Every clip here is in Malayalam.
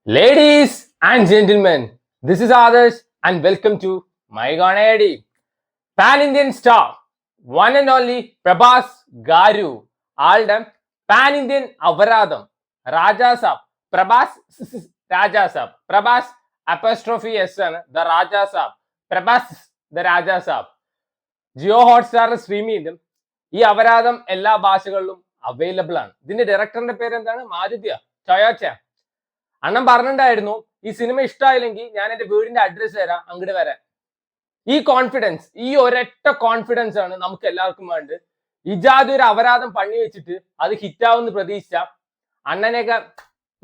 Ladies and gentlemen, this is Adarsh and welcome to My Ganadi. Pan Indian star, one and only Prabhas Garu, Aldam, Pan Indian Avaradam, Raja Sab, Prabhas Raja Sab, Prabhas apostrophe S, the Raja Sab, Prabhas the Raja Sab. Jio ഹോട്ട്സ്റ്റാറിൽ സ്ട്രീം ചെയ്തും ഈ അപരാധം എല്ലാ ഭാഷകളിലും അവൈലബിൾ ആണ്. ഇതിന്റെ ഡയറക്ടറിന്റെ പേര് എന്താണ്? മാരുതിയ ടൊയോറ്റ. അണ്ണൻ പറഞ്ഞിട്ടുണ്ടായിരുന്നു ഈ സിനിമ ഇഷ്ടമായില്ലെങ്കിൽ ഞാൻ എന്റെ വീടിന്റെ അഡ്രസ് തരാം, അങ്ങോട്ട് വരാൻ. ഈ കോൺഫിഡൻസ്, ഈ ഒരൊറ്റ കോൺഫിഡൻസ് ആണ് നമുക്ക് എല്ലാവർക്കും വേണ്ടത്. ഇജാതി ഒരു അപരാധം പണി വെച്ചിട്ട് അത് ഹിറ്റാവുന്ന പ്രതീക്ഷിച്ച അണ്ണനെയൊക്കെ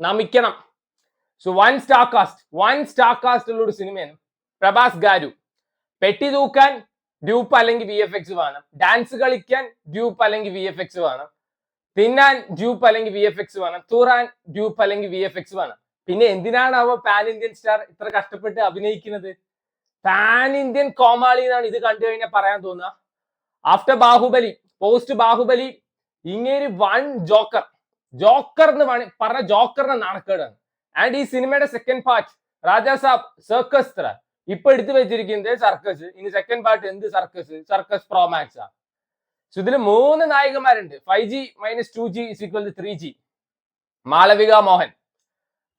നമിക്കണം. സോ വൺ സ്റ്റാർ കാസ്റ്റ് ഉള്ള ഒരു സിനിമയാണ് പ്രഭാസ് ഗാരു. പെട്ടി തൂക്കാൻ ഡ്യൂപ്പ് അല്ലെങ്കിൽ വി എഫ് എക്സ് വേണം, ഡാൻസ് കളിക്കാൻ ഡ്യൂപ്പ് അല്ലെങ്കിൽ വി എഫ് എക്സ് വേണം, തിന്നാൻ ഡ്യൂപ്പ് അല്ലെങ്കിൽ വി എഫ് എക്സ് വേണം, തൂറാൻ ഡ്യൂപ്പ് അല്ലെങ്കിൽ വി എഫ് എക്സ് വേണം. പിന്നെ എന്തിനാണ് അവ പാൻ ഇന്ത്യൻ സ്റ്റാർ ഇത്ര കഷ്ടപ്പെട്ട് അഭിനയിക്കുന്നത്? പാൻ ഇന്ത്യൻ കോമാളി എന്നാണ് ഇത് കണ്ടു കഴിഞ്ഞാൽ പറയാൻ തോന്നുക. ആഫ്റ്റർ ബാഹുബലി, പോസ്റ്റ് ബാഹുബലി, ഇങ്ങനെ വൺ ജോക്കർ എന്ന് പറഞ്ഞ ജോക്കറിന്റെ നാണക്കേടാണ്. ആൻഡ് ഈ സിനിമയുടെ സെക്കൻഡ് പാർട്ട് രാജാ സാബ് സർക്കസ് ഇപ്പൊ എടുത്തു വെച്ചിരിക്കുന്നത് സർക്കസ്. ഇനി സെക്കൻഡ് പാർട്ട് എന്ത് സർക്കസ് പ്രോമാക്സ് ആ. സോ ഇതിൽ 3 നായികമാരുണ്ട്. 5G - 2G = 3G. Malavika Mohan,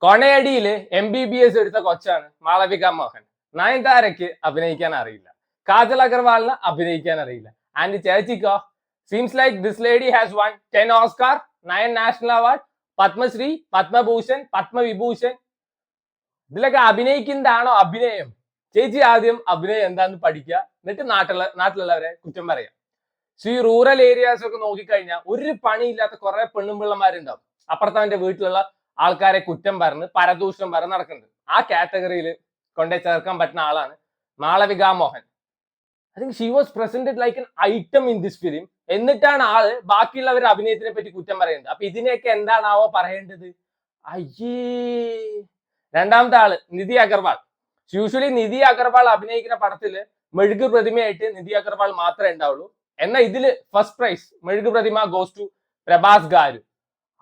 കൊണയടിയില് MBBS എടുത്ത കൊച്ചാണ് മാളവിക മോഹൻ. നയൻതാരയ്ക്ക് അഭിനയിക്കാൻ അറിയില്ല, കാജൽ അഗർവാളിന് അഭിനയിക്കാൻ അറിയില്ല. ആൻഡ് ചേച്ചിക്കോ seems like this lady has won 10 Oscar, 9 national award, Padma Shri, Padma Bhushan, Padma Vibhushan. ഇതിലൊക്കെ അഭിനയിക്കുന്നതാണോ അഭിനയം? ചേച്ചി ആദ്യം അഭിനയം എന്താന്ന് പഠിക്കുക, എന്നിട്ട് നാട്ടിലുള്ളവരെ കുറ്റം പറയാം. സോ ഈ റൂറൽ ഏരിയാസ് ഒക്കെ നോക്കിക്കഴിഞ്ഞാൽ ഒരു പണിയില്ലാത്ത കുറെ പെണ്ണുമ്പിള്ളമാരുണ്ടാവും. അപ്പുറത്തവന്റെ വീട്ടിലുള്ള ആൾക്കാരെ കുറ്റം പറഞ്ഞ് പരദൂഷണം പറഞ്ഞ് നടക്കുന്നുണ്ട്. ആ കാറ്റഗറിയിൽ കൊണ്ടേ ചേർക്കാൻ പറ്റുന്ന ആളാണ് Malavika Mohan. I think she was presented like an item in this film. എന്നിട്ടാണ് ആള് ബാക്കിയുള്ളവരുടെ അഭിനയത്തിനെ പറ്റി കുറ്റം പറയുന്നത്. അപ്പൊ ഇതിനെയൊക്കെ എന്താണാവോ പറയേണ്ടത്? അയ്യേ. രണ്ടാമത്തെ ആള് നിധി അഗർവാൾ. യൂഷ്വലി നിധി അഗർവാൾ അഭിനയിക്കുന്ന പടത്തില് മെഴുകു പ്രതിമയായിട്ട് നിധി അഗർവാൾ മാത്രമേ ഉണ്ടാവുള്ളൂ. എന്നാൽ ഇതില് ഫസ്റ്റ് പ്രൈസ് മെഴുകു പ്രതിമ ഗോസ് ടു പ്രഭാസ് ഗാരു.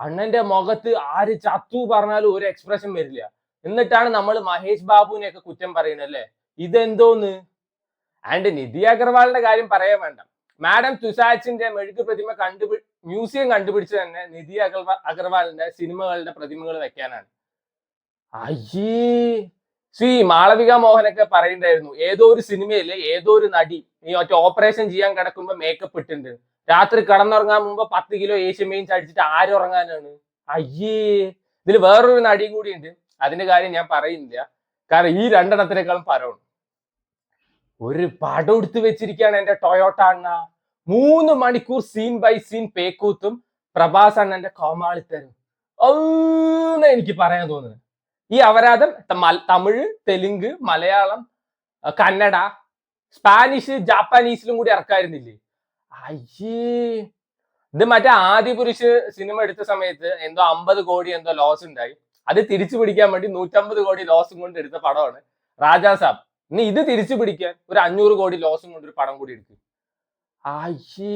അണ്ണന്റെ മുഖത്ത് ആര് ചത്തു പറഞ്ഞാലും ഒരു എക്സ്പ്രഷൻ വരില്ല. എന്നിട്ടാണ് നമ്മൾ മഹേഷ് ബാബുവിനെയൊക്കെ കുറ്റം പറയുന്നത് അല്ലേ? ഇതെന്തോന്ന്? ആൻഡ് നിധി അഗർവാളിന്റെ കാര്യം പറയാൻ വേണ്ട. മാഡം തുസാച്ചിന്റെ മെഴുകു പ്രതിമ മ്യൂസിയം കണ്ടുപിടിച്ച് തന്നെ നിധി അഗർവാളിന്റെ സിനിമകളുടെ പ്രതിമകൾ വെക്കാനാണ്. അയ്യേ. മാളവിക മോഹനൊക്കെ പറയുണ്ടായിരുന്നു ഏതോ ഒരു സിനിമയില് ഏതോ ഒരു നടി ഈ ഒറ്റ ഓപ്പറേഷൻ ചെയ്യാൻ കിടക്കുമ്പോ മേക്കപ്പ് ഇട്ടുണ്ട്, രാത്രി കിടന്നുറങ്ങാൻ മുമ്പ് 10 കിലോ ഏഷ്യൻ പെയിന്റ്സ് അടിച്ചിട്ട് ആരുറങ്ങാനാണ്? അയ്യേ. ഇതിൽ വേറൊരു നടിയും കൂടി ഉണ്ട്, അതിന്റെ കാര്യം ഞാൻ പറയുന്നില്ല, കാരണം ഈ രണ്ടെണ്ണത്തിനേക്കാളും പരമാണ്. ഒരു പടം എടുത്തു വെച്ചിരിക്കുകയാണ് എന്റെ ടൊയോട്ട അണ്ണ. 3 മണിക്കൂർ സീൻ ബൈ സീൻ പേക്കൂത്തും പ്രഭാസ് അണ്ണന്റെ കോമാളിത്തരും എനിക്ക് പറയാൻ തോന്നുന്നത്. ഈ അപരാധം തമിഴ്, തെലുങ്ക്, മലയാളം, കന്നഡ, സ്പാനിഷ്, ജാപ്പാനീസിലും കൂടി ഇറക്കായിരുന്നില്ലേ? അയ്യേ. ഇത് മറ്റേ ആദിപുരുഷ് സിനിമ എടുത്ത സമയത്ത് എന്തോ 50 കോടി എന്തോ ലോസ് ഉണ്ടായി. അത് തിരിച്ചു പിടിക്കാൻ വേണ്ടി 150 കോടി ലോസും കൊണ്ട് എടുത്ത പടമാണ് രാജാ സാബ്. ഇനി ഇത് തിരിച്ചു പിടിക്കാൻ ഒരു 500 കോടി ലോസും കൊണ്ട് ഒരു പടം കൂടി എടുക്കും. അയ്യേ.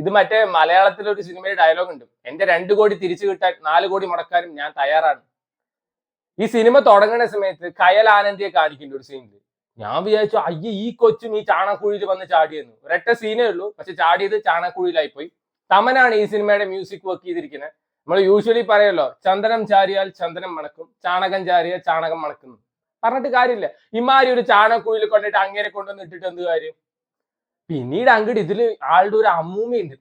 ഇത് മറ്റേ മലയാളത്തിലൊരു സിനിമയുടെ ഡയലോഗ് ഉണ്ട്, എന്റെ 2 കോടി തിരിച്ചു കിട്ടാൻ 4 കോടി മുടക്കാനും ഞാൻ തയ്യാറാണ്. ഈ സിനിമ തുടങ്ങുന്ന സമയത്ത് കയൽ ആനന്ദിയെ കാണിക്കേണ്ട ഒരു സീനില് ഞാൻ വിചാരിച്ചു അയ്യേ ഈ കൊച്ചും ഈ ചാണക്കുഴിയിൽ വന്ന് ചാടിയെന്ന്. ഒരൊറ്റ സീനേ ഉള്ളൂ, പക്ഷെ ചാടിയത് ചാണക്കുഴിയിലായി പോയി. തമനാണ് ഈ സിനിമയുടെ മ്യൂസിക് വർക്ക് ചെയ്തിരിക്കുന്നത്. നമ്മൾ യൂഷ്വലി പറയല്ലോ ചന്ദനം ചാരിയാൽ ചന്ദനം മണക്കും, ചാണകം ചാരിയാൽ ചാണകം മണക്കുന്നു. പറഞ്ഞിട്ട് കാര്യമില്ല. ഇമാരി ഒരു ചാണക്കുഴിയിൽ കൊണ്ടിട്ട് അങ്ങനെ കൊണ്ടുവന്ന് ഇട്ടിട്ട് എന്ത് കാര്യം? പിന്നീട് അങ്ങോട്ട് ഇതില് ആളുടെ ഒരു അമ്മൂമ്മയുണ്ട്,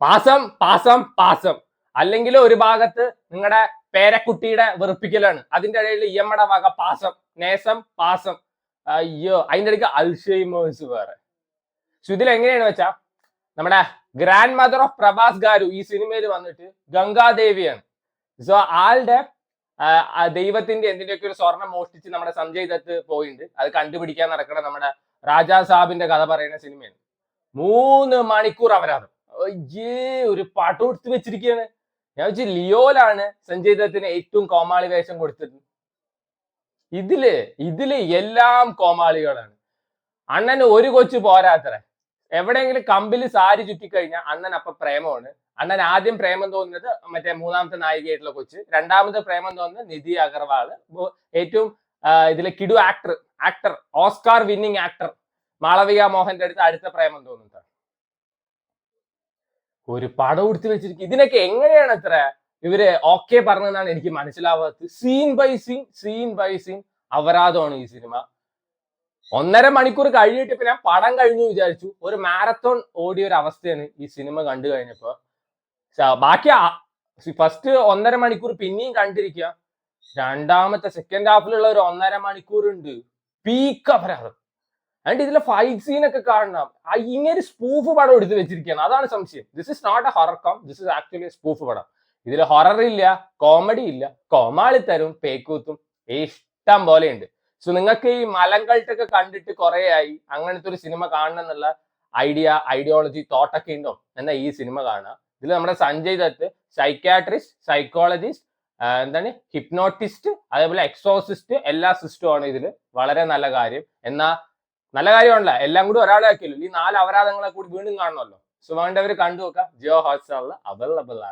പാസം പാസം പാസം. അല്ലെങ്കിൽ ഒരു ഭാഗത്ത് നിങ്ങളുടെ പേരക്കുട്ടിയുടെ വെറുപ്പിക്കലാണ്, അതിന്റെ ഇടയിൽ ഇയമ്മയുടെ വക പാസം, നേസം, പാസം. അയ്യോ. അതിന്റെ ഇടയ്ക്ക് അൽഷൈമേഴ്സ് വേറെ. സോ ഇതിൽ എങ്ങനെയാണ് വെച്ചാ നമ്മുടെ grand mother of Prabhas Garu ഈ സിനിമയിൽ വന്നിട്ട് ഗംഗാദേവിയാണ്. സോ ആളുടെ ദൈവത്തിന്റെ എന്തിന്റെയൊക്കെ ഒരു സ്വർണം മോഷ്ടിച്ച് നമ്മുടെ സഞ്ജയ് ദത്ത് പോയിട്ടുണ്ട്. അത് കണ്ടുപിടിക്കാൻ നടക്കണ നമ്മുടെ രാജാ സാബിന്റെ കഥ പറയുന്ന സിനിമയാണ്. 3 മണിക്കൂർ അപരാധം. അയ്യേ. ഒരു പടം എടുത്ത് വെച്ചിരിക്കുകയാണ്. ഞാൻ വെച്ച് ലിയോയിലാണ് സഞ്ജയ് ദത്തിന് ഏറ്റവും കോമാളി വേഷം കൊടുത്തത്. ഇതില് എല്ലാം കോമാളികളാണ്. അണ്ണന് ഒരു കൊച്ചു പോരാത്ര. എവിടെയെങ്കിലും കമ്പിൽ സാരി ചുറ്റിക്കഴിഞ്ഞാൽ അണ്ണൻ അപ്പൊ പ്രേമമാണ്, അണ്ണൻ ആദ്യം പ്രേമം തോന്നുന്നത് മറ്റേ മൂന്നാമത്തെ നായികയായിട്ടുള്ള കൊച്ച്, രണ്ടാമത്തെ പ്രേമം തോന്നുന്നത് നിധി അഗർവാള്, ഏറ്റവും ഇതിലെ കിടു actor Oscar winning actor Malavika മോഹന്റെ അടുത്ത പ്രേമം തോന്നുന്നത്. ഒരു പടം എടുത്ത് വെച്ചിരിക്കും. ഇതിനൊക്കെ എങ്ങനെയാണ് ഇത്ര ഇവര് ഓക്കെ പറഞ്ഞതെന്നാണ് എനിക്ക് മനസ്സിലാവാത്തത്. സീൻ ബൈ സീൻ അപരാധമാണ് ഈ സിനിമ. 1.5 മണിക്കൂർ കഴിഞ്ഞിട്ട് ഇപ്പൊ ഞാൻ പടം കഴിഞ്ഞു വിചാരിച്ചു. ഒരു മാരത്തോൺ ഓടിയ ഒരു അവസ്ഥയാണ് ഈ സിനിമ കണ്ടു കഴിഞ്ഞപ്പോ. ബാക്കി ഫസ്റ്റ് 1.5 മണിക്കൂർ പിന്നെയും കണ്ടിരിക്കുക. രണ്ടാമത്തെ സെക്കൻഡ് ഹാഫിലുള്ള ഒരു 1.5 മണിക്കൂർ ഉണ്ട് പീക്ക് അപരാധം. ആൻഡ് ഇതിലെ ഫൈറ്റ് സീനൊക്കെ കാണണം. ഇങ്ങനെ സ്പൂഫ് പടം എടുത്ത് വെച്ചിരിക്കുകയാണ്, അതാണ് സംശയം. This is not a horror com, this is actually spoof പടം. ഇതിൽ ഹൊറർ ഇല്ല, കോമഡി ഇല്ല, കോമാളിത്തരും പേക്കൂത്തും ഇഷ്ടം പോലെ ഉണ്ട്. സോ നിങ്ങൾക്ക് ഈ മലങ്കൾട്ടൊക്കെ കണ്ടിട്ട് കുറെ ആയി അങ്ങനത്തെ ഒരു സിനിമ കാണണം എന്നുള്ള ഐഡിയോളജി തോട്ടൊക്കെ ഉണ്ടോ എന്നാ ഈ സിനിമ കാണുക. ഇതിൽ നമ്മുടെ സഞ്ജയ് ദത്ത് സൈക്യാട്രിസ്റ്റ്, സൈക്കോളജിസ്റ്റ്, എന്താണ് ഹിപ്നോട്ടിസ്റ്റ്, അതേപോലെ എക്സോസിസ്റ്റ്, എല്ലാ സിസ്റ്റും ആണ് ഇതിൽ. വളരെ നല്ല കാര്യം. എന്നാ നല്ല കാര്യമാണല്ലോ, എല്ലാം കൂടി ഒരാളെ ആക്കിയല്ലോ. ഈ 4 അപരാധങ്ങളെ കൂടി വീണ്ടും കാണണമല്ലോ. സോ വേണ്ടവർ കണ്ടു നോക്കാം. ജിയോ ഹോട്ട്സ്റ്റാറിൽ അവൈലബിൾ ആണ്.